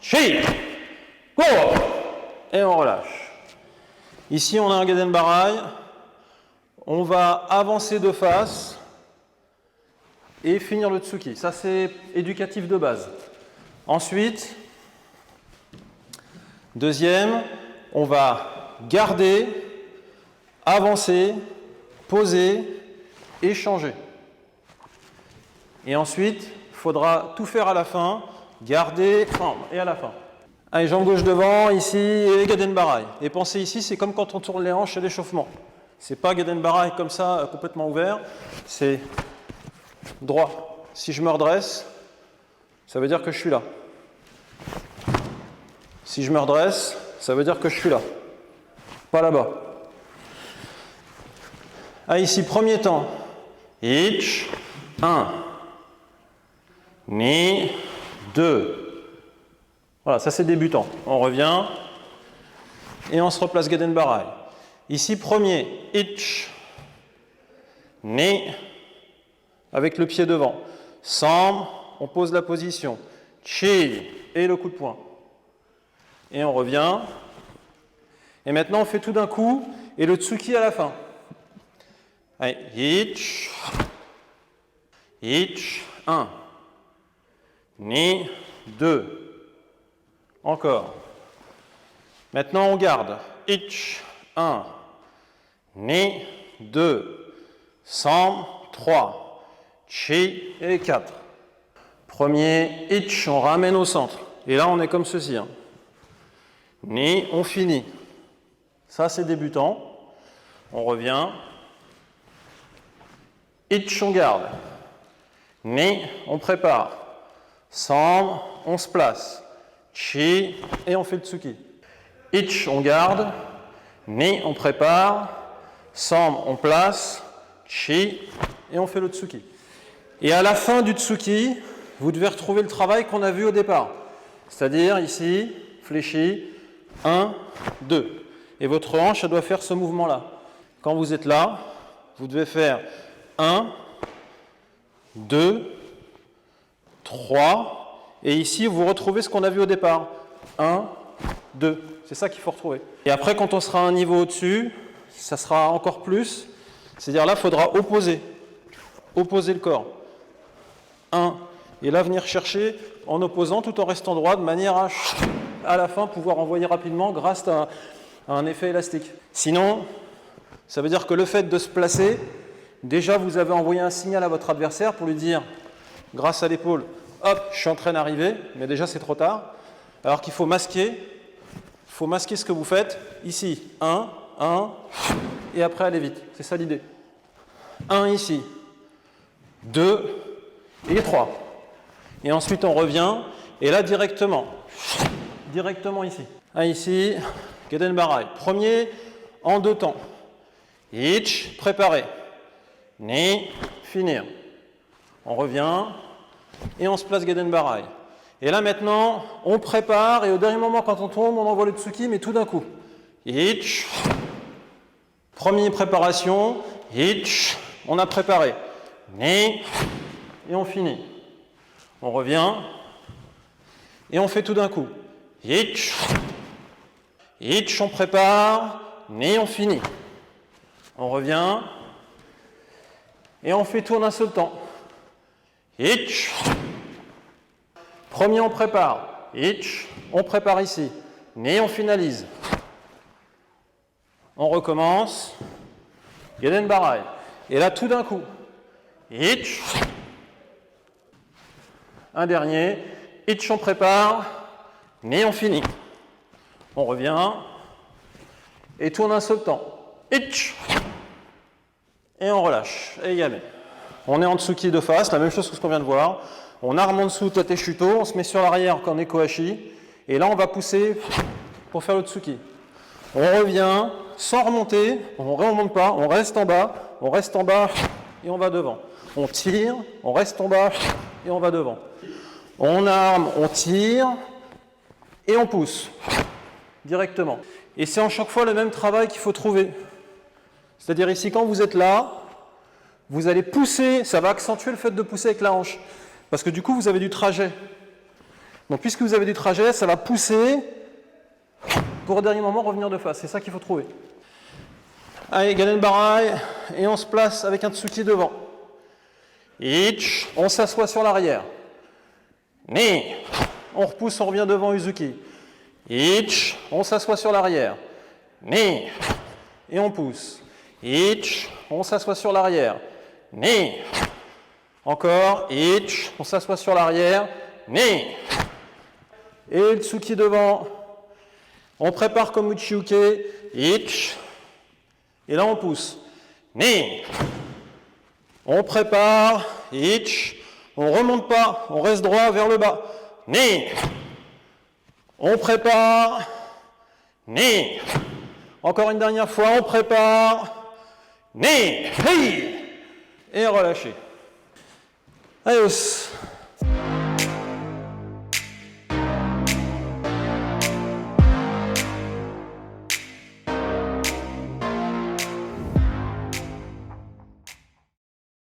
Chi. Go. Et on relâche. Ici, on a un Gaden Barai. On va avancer de face et finir le Tsuki. Ça, c'est éducatif de base. Ensuite, deuxième, on va garder, avancer, poser et changer. Et ensuite, il faudra tout faire à la fin, garder, et à la fin. Allez, jambe gauche devant, ici, et Gaden Barai. Et pensez ici, c'est comme quand on tourne les hanches à l'échauffement. C'est pas Gaden Barai comme ça, complètement ouvert. C'est droit. Si je me redresse, ça veut dire que je suis là. Si je me redresse, ça veut dire que je suis là. Pas là-bas. Ah, ici, premier temps. Ich, 1. Ni, 2. Voilà, ça c'est débutant. On revient et on se replace Gaden Barai. Ici, premier, ich, ni, avec le pied devant. Sam, on pose la position. Chi, et le coup de poing. Et on revient. Et maintenant, on fait tout d'un coup et le Tsuki à la fin. Allez, ich, 1, ni, 2. Encore. Maintenant, on garde. Ich, 1, ni, 2, Sam, 3, Chi et 4. Premier, ich, on ramène au centre. Et là, on est comme ceci. Hein. Ni, on finit. Ça, c'est débutant. On revient. Ich, on garde. Ni, on prépare. Sam, on se place. Chi, et on fait le Tsuki. Ich, on garde. Ni, on prépare. Sam, on place. Chi, et on fait le Tsuki. Et à la fin du Tsuki, vous devez retrouver le travail qu'on a vu au départ. C'est-à-dire ici, fléchi, 1, 2. Et votre hanche, elle doit faire ce mouvement-là. Quand vous êtes là, vous devez faire 1, 2, 3. Et ici, vous retrouvez ce qu'on a vu au départ. 1, 2. C'est ça qu'il faut retrouver. Et après, quand on sera à un niveau au-dessus, ça sera encore plus. C'est-à-dire là, il faudra opposer le corps. 1. Et là, venir chercher en opposant tout en restant droit de manière à la fin, pouvoir envoyer rapidement grâce à un effet élastique. Sinon, ça veut dire que le fait de se placer, déjà, vous avez envoyé un signal à votre adversaire pour lui dire, grâce à l'épaule, hop, je suis en train d'arriver, mais déjà, c'est trop tard. Alors qu'il faut masquer ce que vous faites. Ici, 1, 1, et après, aller vite. C'est ça l'idée. 1 ici, 2 et 3. Et ensuite, on revient, et là, directement ici. Ah, ici, Gaden Barai. Premier, en 2 temps. Ich, préparer. Ni, finir. On revient, et on se place Gaden Barai. Et là, maintenant, on prépare, et au dernier moment, quand on tombe, on envoie le Tsuki, mais tout d'un coup. Ich, première préparation. Ich, on a préparé. Ni, et on finit. On revient, et on fait tout d'un coup. Ich, on prépare, ni, on finit. On revient, et on fait tout en un seul temps. Ich, premier, on prépare. Ich, on prépare ici. Ni, on finalise. On recommence. Gaden Barai. Et là, tout d'un coup. Ich, un dernier. Ich, on prépare. Ni, on finit. On revient. Et tout en un seul temps. Ich. Et on relâche. Et yamé. On est en Tsuki de face, la même chose que ce qu'on vient de voir. On arme en dessous Tate Shuto, on se met sur l'arrière quand on est Kohashi. Et là, on va pousser pour faire le Tsuki. On revient sans remonter, on ne remonte pas, on reste en bas et on va devant. On tire, on reste en bas et on va devant. On arme, on tire et on pousse directement. Et c'est en chaque fois le même travail qu'il faut trouver. C'est-à-dire ici, quand vous êtes là, vous allez pousser, ça va accentuer le fait de pousser avec la hanche. Parce que du coup, vous avez du trajet. Donc puisque vous avez du trajet, ça va pousser pour au dernier moment revenir de face. C'est ça qu'il faut trouver. Allez, Galen Barai, et on se place avec un Tsuki devant. Ich, on s'assoit sur l'arrière. Ni, on repousse, on revient devant Uzuki. Ich, on s'assoit sur l'arrière. Ni, et on pousse. Ich, on s'assoit sur l'arrière. Ni, encore. Ich, on s'assoit sur l'arrière. Ni, et le Tsuki devant. On prépare comme Uchiuke. Ich, et là on pousse. Ni, on prépare. Ich, on ne remonte pas, on reste droit vers le bas. Ni, on prépare. Ni, encore une dernière fois, on prépare. Ni, hey, et relâchez. Allez,